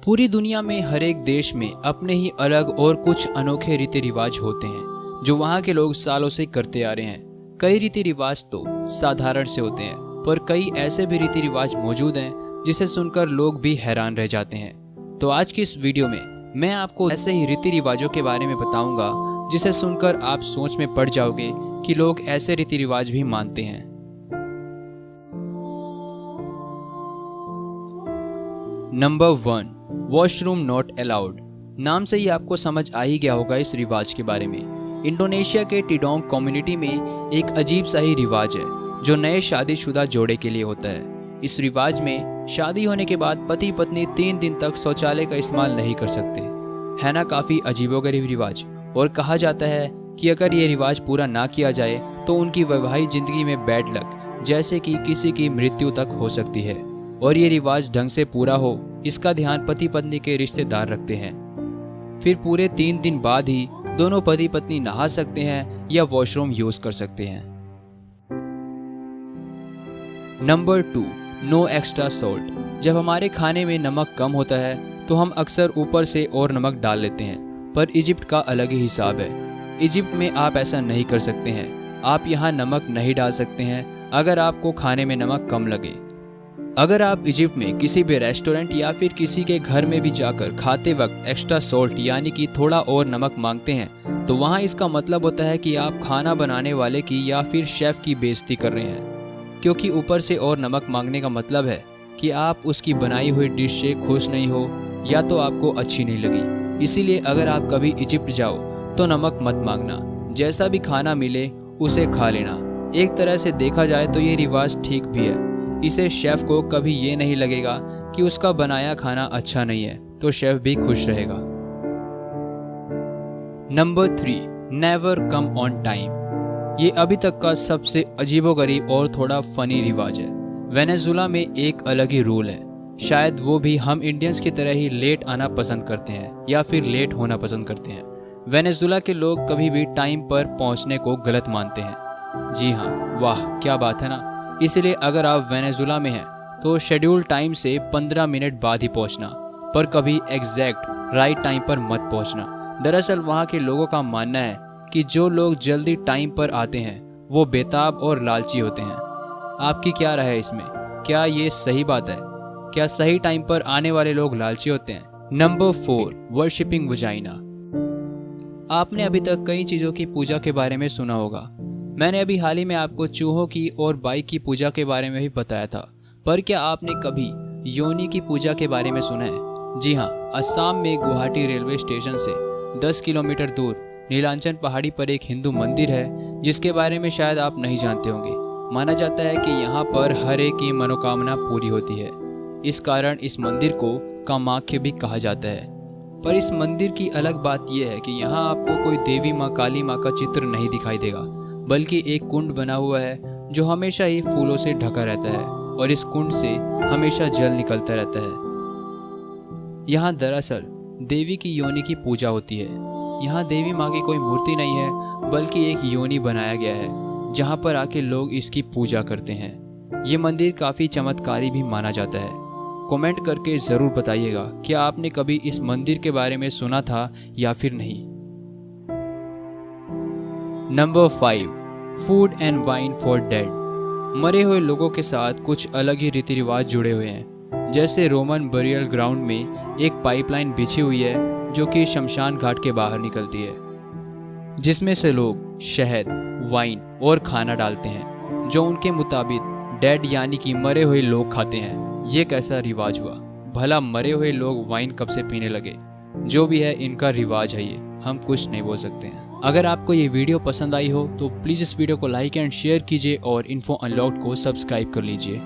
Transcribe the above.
पूरी दुनिया में हर एक देश में अपने ही अलग और कुछ अनोखे रीति रिवाज होते हैं जो वहाँ के लोग सालों से करते आ रहे हैं। कई रीति रिवाज तो साधारण से होते हैं, पर कई ऐसे भी रीति रिवाज मौजूद हैं जिसे सुनकर लोग भी हैरान रह जाते हैं। तो आज की इस वीडियो में मैं आपको ऐसे ही रीति रिवाजों के बारे में बताऊंगा जिसे सुनकर आप सोच में पड़ जाओगे कि लोग ऐसे रीति रिवाज भी मानते हैं। Number 1, washroom not allowed. नाम से ही आपको समझ आ ही गया होगा इस रिवाज के बारे में। इंडोनेशिया के टिडोंग कम्युनिटी में एक अजीब सा ही रिवाज है जो नए शादीशुदा जोड़े के लिए होता है। इस रिवाज में शादी होने के बाद पति पत्नी 3 दिन तक शौचालय का इस्तेमाल नहीं कर सकते। है ना काफ़ी अजीबोगरीब रिवाज। और कहा जाता है कि अगर ये रिवाज पूरा ना किया जाए तो उनकी वैवाहिक जिंदगी में बैड लक जैसे कि किसी की मृत्यु तक हो सकती है। और ये रिवाज ढंग से पूरा हो इसका ध्यान पति पत्नी के रिश्तेदार रखते हैं। फिर पूरे 3 दिन बाद ही दोनों पति पत्नी नहा सकते हैं या वॉशरूम यूज कर सकते हैं। Number 2, no extra salt. जब हमारे खाने में नमक कम होता है तो हम अक्सर ऊपर से और नमक डाल लेते हैं, पर इजिप्ट का अलग ही हिसाब है। इजिप्ट में आप ऐसा नहीं कर सकते हैं। आप यहाँ नमक नहीं डाल सकते हैं अगर आपको खाने में नमक कम लगे। अगर आप इजिप्ट में किसी भी रेस्टोरेंट या फिर किसी के घर में भी जाकर खाते वक्त एक्स्ट्रा सॉल्ट यानी कि थोड़ा और नमक मांगते हैं तो वहाँ इसका मतलब होता है कि आप खाना बनाने वाले की या फिर शेफ की बेइज्जती कर रहे हैं, क्योंकि ऊपर से और नमक मांगने का मतलब है कि आप उसकी बनाई हुई डिश से खुश नहीं हो या तो आपको अच्छी नहीं लगी। इसीलिए अगर आप कभी इजिप्ट जाओ तो नमक मत मांगना, जैसा भी खाना मिले उसे खा लेना। एक तरह से देखा जाए तो ये रिवाज ठीक भी है। इसे शेफ को कभी ये नहीं लगेगा कि उसका बनाया खाना अच्छा नहीं है, तो शेफ भी खुश रहेगा। Number 3, never come on time. ये अभी तक का सबसे अजीबोगरीब और थोड़ा फनी रिवाज है। वेनेजुला में एक अलग ही रूल है। शायद वो भी हम इंडियंस की तरह ही लेट आना पसंद करते हैं या फिर लेट होना पसंद करते हैं। वेनेजुला के लोग कभी भी टाइम पर पहुंचने को गलत मानते हैं। जी हाँ, वाह क्या बात है ना। इसलिए अगर आप वेनेजुला में हैं तो शेड्यूल टाइम से 15 मिनट बाद ही पहुंचना, पर कभी एग्जैक्ट राइट टाइम पर मत पहुंचना। दरअसल वहां के लोगों का मानना है कि जो लोग जल्दी टाइम पर आते हैं वो बेताब और लालची होते हैं। आपकी क्या राय है इसमें? क्या ये सही बात है? क्या सही टाइम पर आने वाले लोग लालची होते हैं? Number 4, worshipping vagina. आपने अभी तक कई चीज़ों की पूजा के बारे में सुना होगा। मैंने अभी हाल ही में आपको चूहों की और बाइक की पूजा के बारे में भी बताया था, पर क्या आपने कभी योनि की पूजा के बारे में सुना है? जी हाँ, असम में गुवाहाटी रेलवे स्टेशन से 10 किलोमीटर दूर नीलांचन पहाड़ी पर एक हिंदू मंदिर है जिसके बारे में शायद आप नहीं जानते होंगे। माना जाता है कि यहाँ पर हर एक की मनोकामना पूरी होती है। इस कारण इस मंदिर को कामाख्या भी कहा जाता है। पर इस मंदिर की अलग बात यह है कि यहाँ आपको कोई देवी माँ काली माँ का चित्र नहीं दिखाई देगा, बल्कि एक कुंड बना हुआ है जो हमेशा ही फूलों से ढका रहता है और इस कुंड से हमेशा जल निकलता रहता है। यहाँ दरअसल देवी की योनि की पूजा होती है। यहाँ देवी माँ की कोई मूर्ति नहीं है, बल्कि एक योनि बनाया गया है जहाँ पर आके लोग इसकी पूजा करते हैं। ये मंदिर काफ़ी चमत्कारी भी माना जाता है। कमेंट करके ज़रूर बताइएगा क्या आपने कभी इस मंदिर के बारे में सुना था या फिर नहीं। Number 5, food and wine for dead. मरे हुए लोगों के साथ कुछ अलग ही रीति रिवाज जुड़े हुए हैं। जैसे रोमन बरियल ग्राउंड में एक पाइपलाइन बिछी हुई है जो कि शमशान घाट के बाहर निकलती है, जिसमें से लोग शहद, वाइन और खाना डालते हैं जो उनके मुताबिक डेड यानी कि मरे हुए लोग खाते हैं। ये कैसा रिवाज हुआ? भला मरे हुए लोग वाइन कब से पीने लगे? जो भी है इनका रिवाज है, ये हम कुछ नहीं बोल सकते हैं। अगर आपको ये वीडियो पसंद आई हो तो प्लीज़ इस वीडियो को लाइक एंड शेयर कीजिए और इन्फो अनलॉक्ड को सब्सक्राइब कर लीजिए।